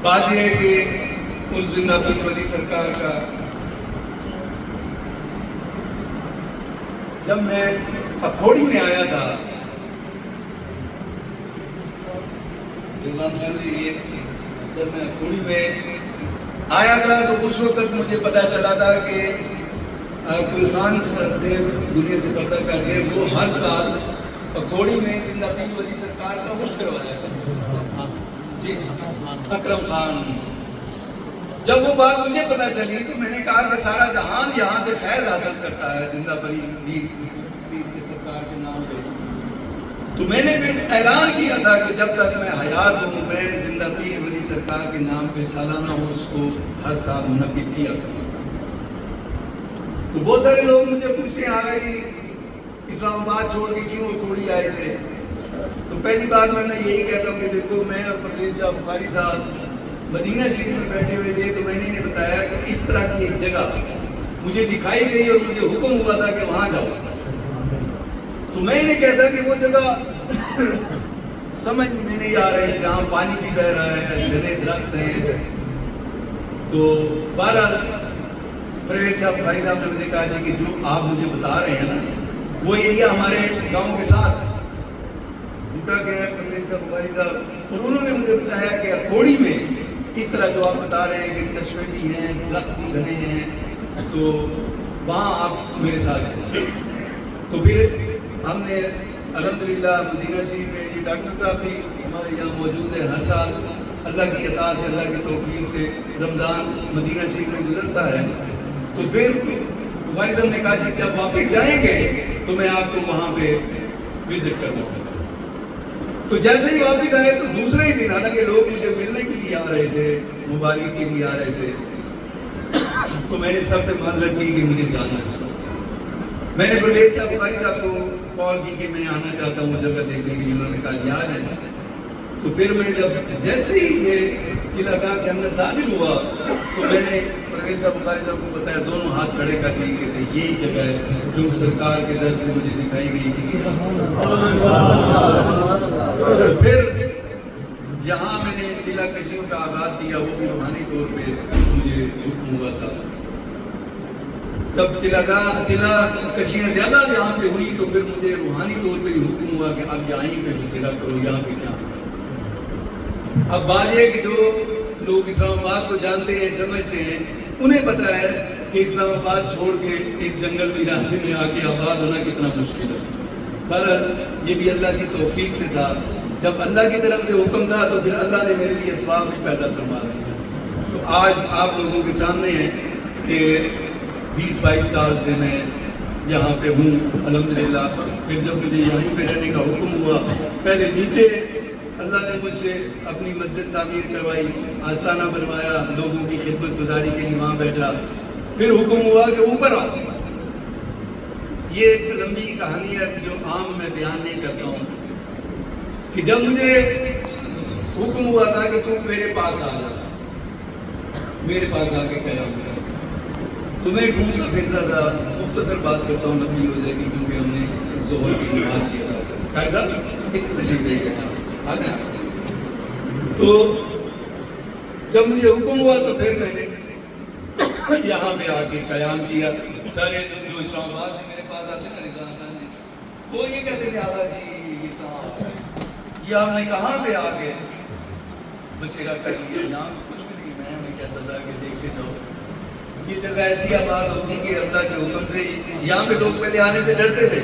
بات یہ ہے کہ اس زندہ پیر ولی سرکار کا جب میں اکھوڑی میں آیا تھا، جب میں اکھوڑی میں آیا تھا تو اس وقت مجھے پتا چلا تھا کہ کوئی خان سر سے دنیا سے پردہ کر کے وہ ہر سال اکھوڑی میں زندہ پیر ولی سرکار کا عرس کروایا تھا، جی اکرم خان۔ جب وہ بات مجھے پتا چلی تو میں نے کہا کہ سارا جہان یہاں سے فیض حاصل کرتا ہے زندہ پیر کے سرکار کے نام پہ، تو میں نے پھر اعلان کیا تھا کہ جب تک میں حیات ہوں میں زندہ پیر ولی سرکار کے نام پہ سالانہ عرس کو ہر سال منعقد کیا کروں۔ تو بہت سارے لوگ مجھے پوچھتے آ گئے اسلام آباد چھوڑ کے کیوں اکھوڑی آئے تھے؟ تو پہلی بات میں یہی کہتا ہوں کہ دیکھو میں اور پرویز صاحب بخاری صاحب مدینہ شریف میں بیٹھے ہوئے تھے، تو میں نے انہیں بتایا کہ اس طرح کی ایک جگہ مجھے دکھائی گئی اور مجھے حکم ہوا تھا کہ وہاں جاؤ، تو میں انہیں کہتا کہ وہ جگہ سمجھ میں نہیں آ رہی، جہاں پانی بھی بہ رہا ہے، گھنے درخت ہیں۔ تو بہرحال پرویز صاحب بخاری صاحب نے مجھے کہا کہ جو آپ مجھے بتا رہے ہیں نا وہ ایریا ہمارے گاؤں کے ساتھ بوٹا کے ہیں پرویز صاحب بخاری صاحب، اور انہوں نے مجھے بتایا کہ اکھوڑی میں اس طرح جو آپ بتا رہے ہیں کہ چشمے بھی ہیں، درخت بھی گھنے ہیں، تو وہاں آپ میرے ساتھ چلیں۔ تو پھر ہم نے الحمدللہ مدینہ شریف میں یہ ڈاکٹر صاحب بھی ہمارے یہاں موجود ہے، ہر سال اللہ کی عطا سے اللہ کی توفیق سے رمضان مدینہ شریف میں گزرتا ہے، تو پھر بخاری صاحب نے کہا کہ جب واپس جائیں گے تو میں آپ کو وہاں پہ وزٹ کر سکتا ہوں۔ تو جیسے ہی واپس آئے تو دوسرے ہی دن حالانکہ لوگ مجھے ملنے کے لیے آ رہے تھے، مبارک کے لیے آ رہے تھے، تو میں نے سب سے معذرت کی کہ مجھے جانا ہے۔ میں نے پرویز صاحب بخاری صاحب کو کال کی کہ میں آنا چاہتا ہوں وہ جگہ دیکھنے کے لیے، انہوں نے کہا جی آ جائیں۔ تو پھر میں جب جیسے ہی یہ چلا گاہ کے اندر داخل ہوا تو میں نے پرویز صاحب بخاری صاحب کو بتایا، دونوں ہاتھ کھڑے کر کے کہ یہی جگہ ہے جو سرکار کے در سے مجھے دکھائی گئی تھی۔ پھر یہاں میں نے چلا کشیوں کا آغاز کیا، وہ بھی روحانی طور پہ مجھے حکم ہوا تھا۔ جب چلا کشیاں زیادہ یہاں پہ ہوئی تو پھر مجھے روحانی طور پہ حکم ہوا کہ اب یہیں پہ بسیرا کرو، یہاں پہ کیا ہوگا۔ اب بات یہ کہ جو لوگ اسلام آباد کو جانتے ہیں سمجھتے ہیں انہیں پتا ہے کہ اسلام آباد چھوڑ کے اس جنگل علاقے میں آ کے آباد ہونا کتنا مشکل ہے، پر یہ بھی اللہ کی توفیق سے تھا۔ جب اللہ کی طرف سے حکم تھا تو پھر اللہ نے میرے لیے اسباب بھی پیدا فرما دیا۔ تو آج آپ لوگوں کے سامنے ہے کہ 20-22 سال سے میں یہاں پہ ہوں الحمدللہ۔ پھر جب مجھے یہیں پہ رہنے کا حکم ہوا، پہلے نیچے اللہ نے مجھ سے اپنی مسجد تعمیر کروائی، آستانہ بنوایا، لوگوں کی خدمت گزاری کے لیے وہاں بیٹھا، پھر حکم ہوا کہ اوپر آؤ۔ یہ ایک لمبی کہانی ہے جو عام میں بیان نہیں کرتا ہوں، کہ جب مجھے حکم ہوا تھا کہ تم میرے پاس آ جا، میرے پاس آ کے قیام کر، تو میں ڈھونڈتا پھرتا تھا۔ مختصر بات کرتا ہوں، لمبی ہو جائے گی کیونکہ ہم نے ظہر کی نماز کیا تھا۔ قاری صاحب کتنی تشریف لے گئے آ جائیں۔ تو جب مجھے حکم ہوا تو پھر میں نے یہاں پہ آ کے قیام کیا۔ سارے جو اسلام آباد سے میرے پاس آتے ہیں رضوان خان جی، وہ یہ کہتے تھے آغا جی یہ کہاں، یہ آپ نے کہاں پہ آ کے بسیرا کر لیا؟ یہاں کچھ بھی نہیں، میں انہیں کہتا تھا کہ دیکھتے جاؤ یہ جگہ ایسی آباد ہوگی کہ اللہ کے حکم سے یہاں پہ لوگ پہلے آنے سے ڈرتے تھے،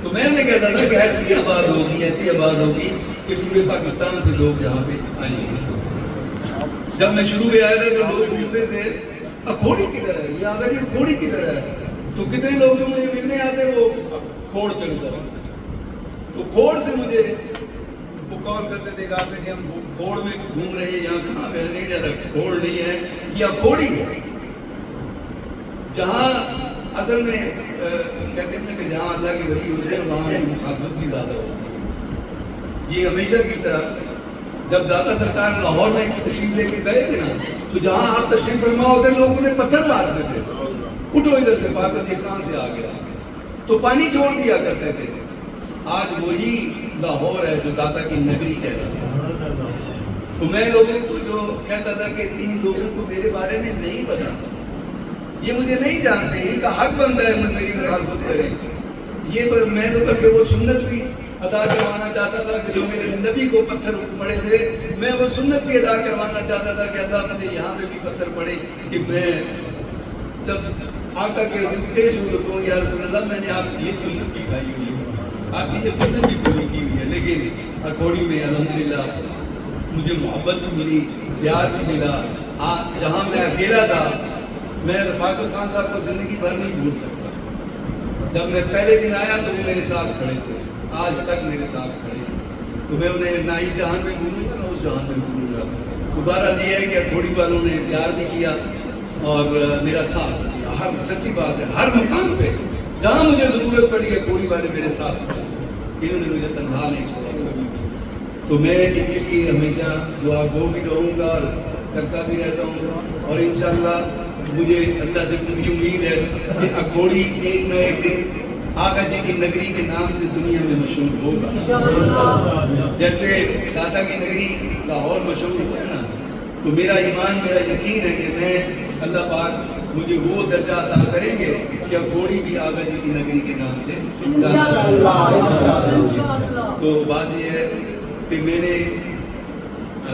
تو میں انہیں کہتا تھا کہ ایسی آباد ہوگی، ایسی آباد ہوگی کہ پورے پاکستان سے لوگ یہاں پہ آئیں گے۔ جب میں شروع میں آیا تھا تو لوگ پوچھتے تھے اکھوڑی کدھر ہے، یہ آگا جی اکھوڑی کدھر ہے، تو کتنے لوگ جو مجھے ملنے آتے وہ کھوڑ چل جاتے، تو کھوڑ سے مجھے وہ کال کرتے تھے کہ ہم کھوڑ میں گھوم رہے ہیں، یہاں کہاں پہ نہیں جا رہا، کھوڑ نہیں ہے یہ اکھوڑی ہے، جہاں اصل میں کہتے ہیں کہ جہاں اللہ کے ولی ہوتے ہیں وہاں کی مخالفت بھی زیادہ ہوتی ہے۔ یہ ہمیشہ کی طرح جب داتا سرکار لاہور میں تشریف لے کے گئے تھے نا، تو جہاں آپ تشریف فرما ہوتے لوگ انہیں پتھر مارتے تھے، اٹھو ادھر سے پاکت، یہ کہاں سے آ گیا، تو پانی چھوڑ دیا کرتے تھے۔ آج وہی لاہور ہے جو داتا کی نگری کہلاتا ہے۔ تو میں لوگوں کو جو کہتا تھا کہ ان لوگوں کو میرے بارے میں نہیں پتا، یہ مجھے نہیں جانتے، ان کا حق بنتا ہے میری مخالفت کریں، یہ میں تو بلکہ وہ سنت بھی ادا کروانا چاہتا تھا کہ جو میرے نبی کو پتھر پڑے تھے، میں وہ سنت بھی ادا کروانا چاہتا تھا کہ اللہ مجھے یہاں پہ بھی پتھر پڑے، کہ میں جب آقا کے حضور پیش ہوں تو کہوں یا رسول اللہ میں نے آپ کی یہ سنت سکھائی ہوئی ہے، آپ کی یہ سنت پوری کی ہوئی ہے، لیکن اکوڑی میں الحمدللہ مجھے محبت بھی ملی، پیار بھی ملا۔ جہاں میں اکیلا تھا میں رفاقت خان صاحب کو زندگی بھر نہیں بھول سکتا، جب میں پہلے دن آیا تو وہ میرے ساتھ کھڑے تھے، آج تک میرے ساتھ کھڑے ہیں، تو میں انہیں نہ اس جہان میں بھولوں گا نہ اس جہان میں بھولوں گا۔ دوبارہ یہ ہے کہ گھوڑی والوں نے پیار بھی کیا اور میرا ساتھ دیا، ہر سچی بات ہے، ہر مقام پہ جہاں مجھے ضرورت پڑی ہے گھوڑی والے میرے ساتھ تھے، انہوں نے مجھے تنہا نہیں چھوڑا کبھی بھی۔ تو میں ان کے لیے ہمیشہ دعا گو بھی رہوں گا اور کرتا بھی رہتا ہوں، اور انشاءاللہ مجھے اللہ سے پوری امید ہے کہ اکوڑی ایک نہ ایک دن آقا جی کی نگری کے نام سے دنیا میں مشہور ہوگا، جیسے داتا کی نگری لاہور مشہور ہے نا۔ تو میرا ایمان، میرا یقین ہے کہ میں اللہ پاک مجھے وہ درجہ عطا کریں گے کہ اکوڑی بھی آقا جی کی نگری کے نام سے جانا۔ تو بات یہ ہے کہ میں نے